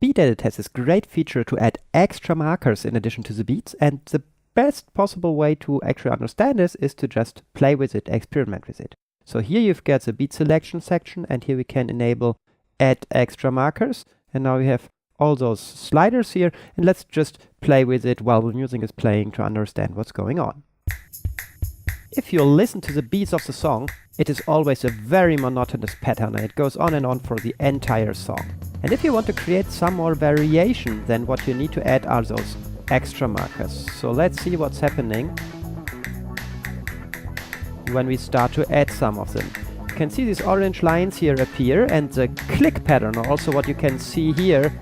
BeatEdit has this great feature to add extra markers in addition to the beats, and the best possible way to actually understand this is to just play with it, experiment with it. So here you've got the beat selection section, and here we can enable add extra markers, and now we have all those sliders here, and let's just play with it while the music is playing to understand what's going on. If you listen to the beats of the song, it is always a very monotonous pattern, and it goes on and on for the entire song. And if you want to create some more variation, then what you need to add are those extra markers. So let's see what's happening when we start to add some of them. You can see these orange lines here appear, and the click pattern, or also what you can see here,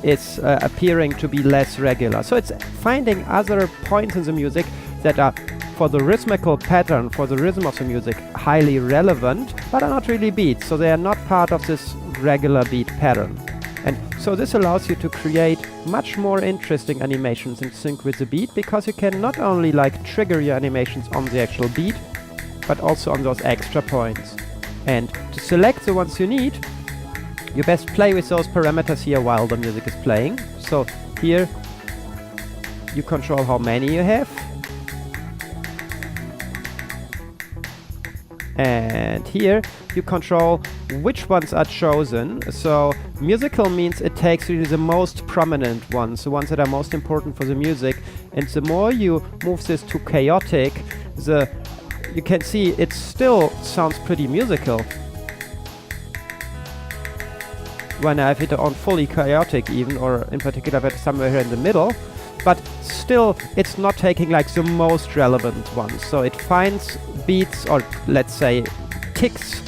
is appearing to be less regular. So it's finding other points in the music that are, for the rhythmical pattern, for the rhythm of the music, highly relevant, but are not really beats. So they are not part of this regular beat pattern. And so this allows you to create much more interesting animations in sync with the beat, because you can not only like trigger your animations on the actual beat, but also on those extra points. And to select the ones you need, you best play with those parameters here while the music is playing. So here you control how many you have. And here you control which ones are chosen. So musical means it takes really the most prominent ones, the ones that are most important for the music. And the more you move this to chaotic, you can see it still sounds pretty musical when I have it on fully chaotic even, or in particular I've had somewhere here in the middle. But still, it's not taking like the most relevant ones. So it finds beats, or let's say ticks,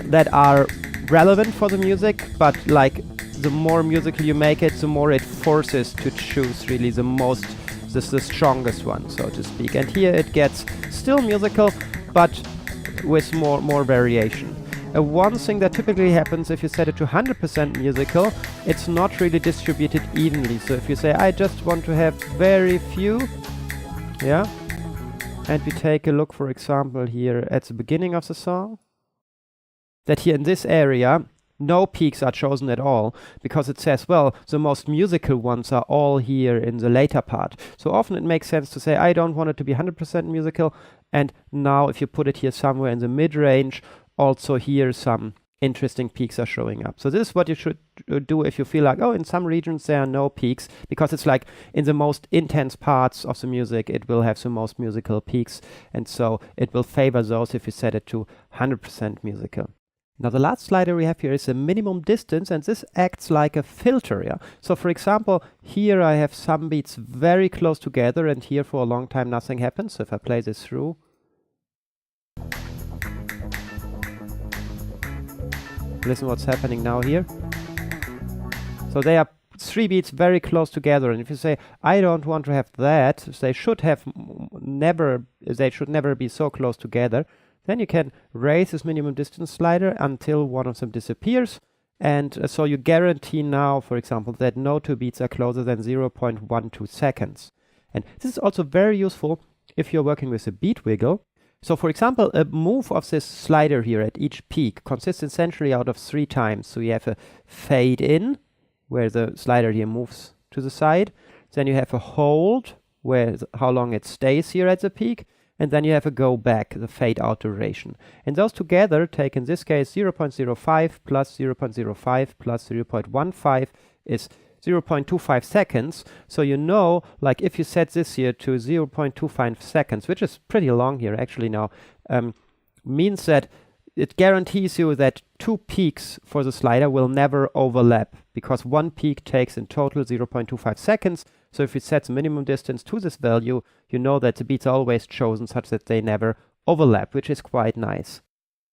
that are relevant for the music, but like the more musical you make it, the more it forces to choose really the strongest one, so to speak. And here it gets still musical, but with more variation. One thing that typically happens if you set it to 100% musical, it's not really distributed evenly. So if you say, I just want to have very few, yeah, and we take a look, for example, here at the beginning of the song, that here in this area, no peaks are chosen at all, because it says, well, the most musical ones are all here in the later part. So often it makes sense to say, I don't want it to be 100% musical, and now if you put it here somewhere in the mid-range, also here some interesting peaks are showing up. So this is what you should do if you feel like, oh, in some regions there are no peaks, because it's like in the most intense parts of the music it will have the most musical peaks, and so it will favor those if you set it to 100% musical. Now the last slider we have here is the minimum distance, and this acts like a filter. Yeah? So for example, here I have some beats very close together, and here for a long time nothing happens. So if I play this through, listen what's happening now here. So they are three beats very close together, and if you say, I don't want to have that, they should never be so close together, then you can raise this minimum distance slider until one of them disappears. And so you guarantee now, for example, that no two beats are closer than 0.12 seconds. And this is also very useful if you're working with a beat wiggle. So for example, a move of this slider here at each peak consists essentially out of 3 times. So you have a fade in, where the slider here moves to the side. Then you have a hold, where how long it stays here at the peak. And then you have a go back, the fade out duration. And those together take, in this case, 0.05 plus 0.05 plus 0.15 is 0.25 seconds. So you know, like if you set this here to 0.25 seconds, which is pretty long here actually now, means that it guarantees you that 2 peaks for the slider will never overlap, because 1 peak takes in total 0.25 seconds. So if you set the minimum distance to this value, you know that the beats are always chosen such that they never overlap, which is quite nice.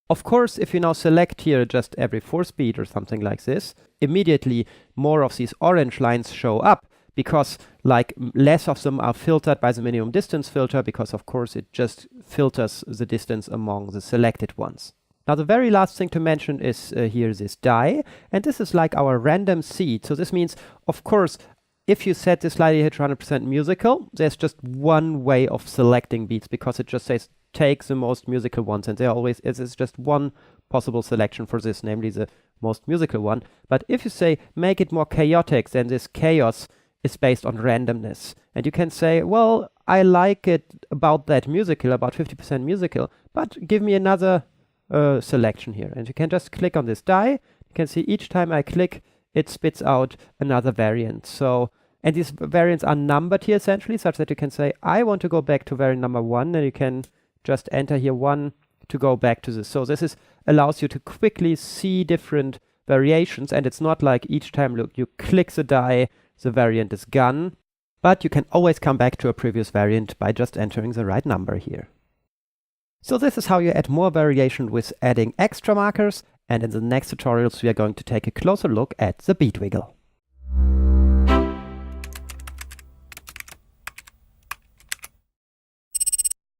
Of course, if you now select here just every 4th beat or something like this, immediately more of these orange lines show up, because like less of them are filtered by the minimum distance filter, because of course it just filters the distance among the selected ones. Now the very last thing to mention is here this die, and this is like our random seed. So this means, of course, if you set this slider here to 100% musical, there's just one way of selecting beats, because it just says take the most musical ones, and there always is just one possible selection for this, namely the most musical one. But if you say make it more chaotic, then this chaos is based on randomness. And you can say, well, I like it about that musical, about 50% musical, but give me another selection here. And you can just click on this die. You can see each time I click, it spits out another variant. So, and these variants are numbered here essentially, such that you can say, I want to go back to variant number 1, and you can just enter here 1 to go back to this. So this allows you to quickly see different variations, and it's not like each time you click the die, the variant is gone, but you can always come back to a previous variant by just entering the right number here. So this is how you add more variation with adding extra markers, and in the next tutorials we are going to take a closer look at the beat wiggle.